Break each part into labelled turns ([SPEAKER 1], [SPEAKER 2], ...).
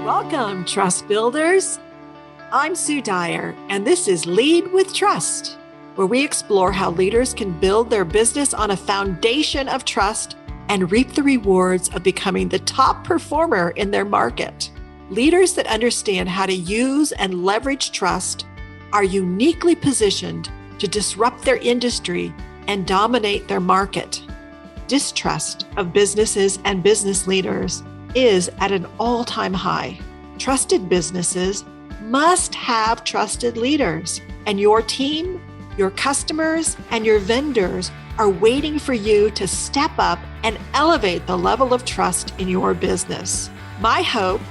[SPEAKER 1] Welcome, trust builders. I'm Sue Dyer, and this is Lead with Trust, where we explore how leaders can build their business on a foundation of trust and reap the rewards of becoming the top performer in their market. Leaders that understand how to use and leverage trust are uniquely positioned to disrupt their industry and dominate their market. Distrust of businesses and business leaders is at an all-time high. Trusted businesses must have trusted leaders, and your team, your customers, and your vendors are waiting for you to step up and elevate the level of trust in your business. My hope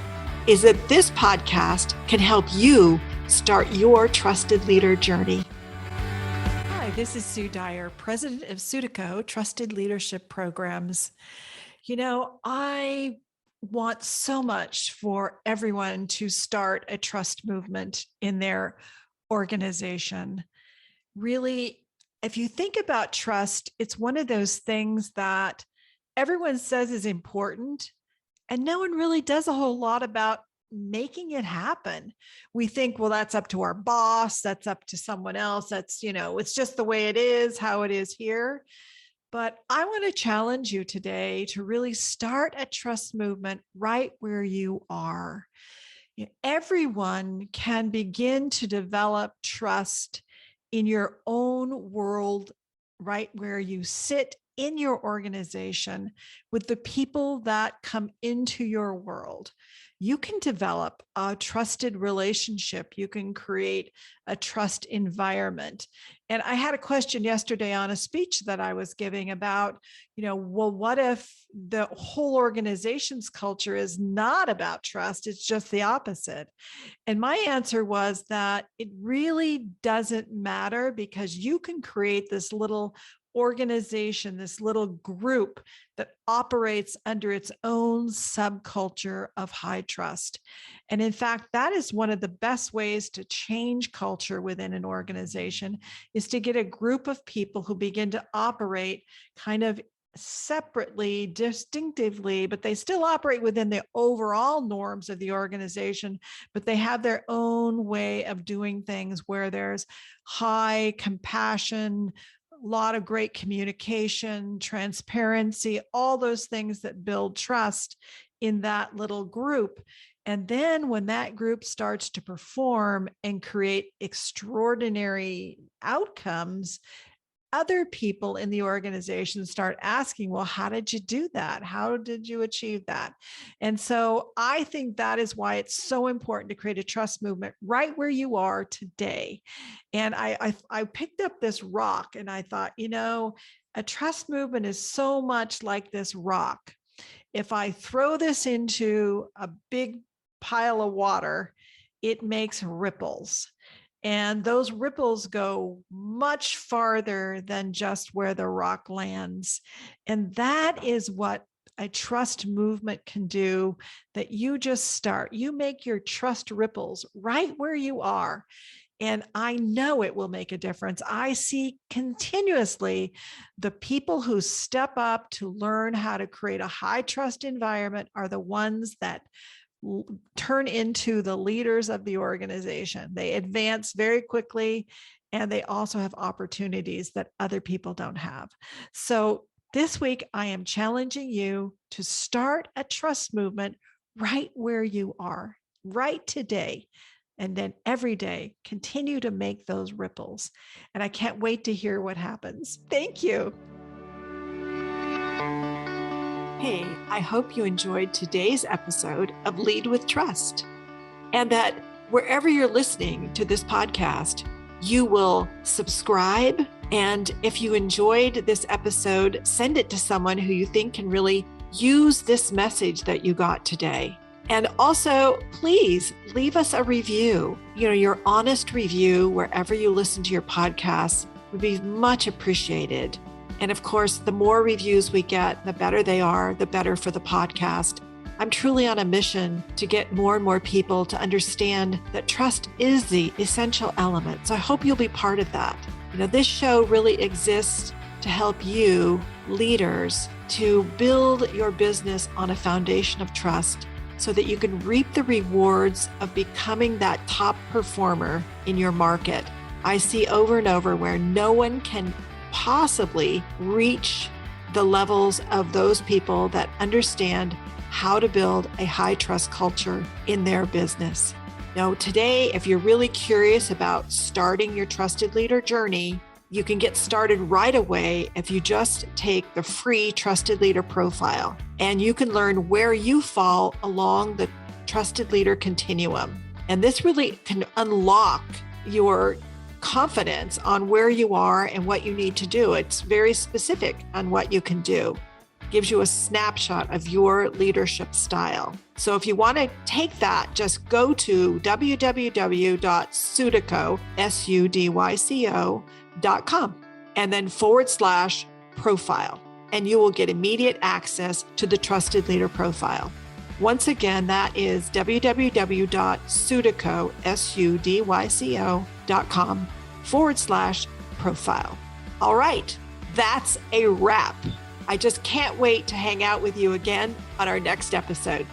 [SPEAKER 1] is that this podcast can help you start your trusted leader journey. Hi, this is Sue Dyer, president of Sudico Trusted Leadership Programs. I want so much for everyone to start a trust movement in their organization. Really, if you think about trust, it's one of those things that everyone says is important, and no one really does a whole lot about making it happen. We think, well, that's up to our boss, that's up to someone else, that's, it's just the way it is, how it is here. But I want to challenge you today to really start a trust movement right where you are. Everyone can begin to develop trust in your own world, right where you sit in your organization with the people that come into your world. You can develop a trusted relationship. You can create a trust environment. And I had a question yesterday on a speech that I was giving about, what if the whole organization's culture is not about trust? It's just the opposite. And my answer was that it really doesn't matter, because you can create this little organization, this little group that operates under its own subculture of high trust. And in fact, that is one of the best ways to change culture within an organization, is to get a group of people who begin to operate kind of separately, distinctively, but they still operate within the overall norms of the organization, but they have their own way of doing things where there's high compassion, a lot of great communication, transparency, all those things that build trust in that little group. And then when that group starts to perform and create extraordinary outcomes, other people in the organization start asking, well, how did you do that? How did you achieve that? And so I think that is why it's so important to create a trust movement right where you are today. And I picked up this rock and I thought, a trust movement is so much like this rock. If I throw this into a big pile of water, it makes ripples. And those ripples go much farther than just where the rock lands. And that is what a trust movement can do, that you just start. You make your trust ripples right where you are. And I know it will make a difference. I see continuously the people who step up to learn how to create a high trust environment are the ones that turn into the leaders of the organization. They advance very quickly, and they also have opportunities that other people don't have. So this week, I am challenging you to start a trust movement right where you are, right today. And then every day, continue to make those ripples. And I can't wait to hear what happens. Thank you. Hey, I hope you enjoyed today's episode of Lead with Trust, and that wherever you're listening to this podcast, you will subscribe. And if you enjoyed this episode, send it to someone who you think can really use this message that you got today. And also, please leave us a review. Your honest review wherever you listen to your podcasts would be much appreciated. And of course, the more reviews we get, the better they are, the better for the podcast. I'm truly on a mission to get more and more people to understand that trust is the essential element. So I hope you'll be part of that. This show really exists to help you, leaders, to build your business on a foundation of trust so that you can reap the rewards of becoming that top performer in your market. I see over and over where no one can possibly reach the levels of those people that understand how to build a high trust culture in their business. Now, today, if you're really curious about starting your trusted leader journey, you can get started right away if you just take the free Trusted Leader Profile, and you can learn where you fall along the Trusted Leader continuum. And this really can unlock your confidence on where you are and what you need to do. It's very specific on what you can do. Gives you a snapshot of your leadership style. So if you want to take that, just go to www.sudyco, SUDYCO.com, and then /profile, and you will get immediate access to the Trusted Leader Profile. Once again, that is www.sudyco, SUDYCO.com /profile. All right, that's a wrap. I just can't wait to hang out with you again on our next episode.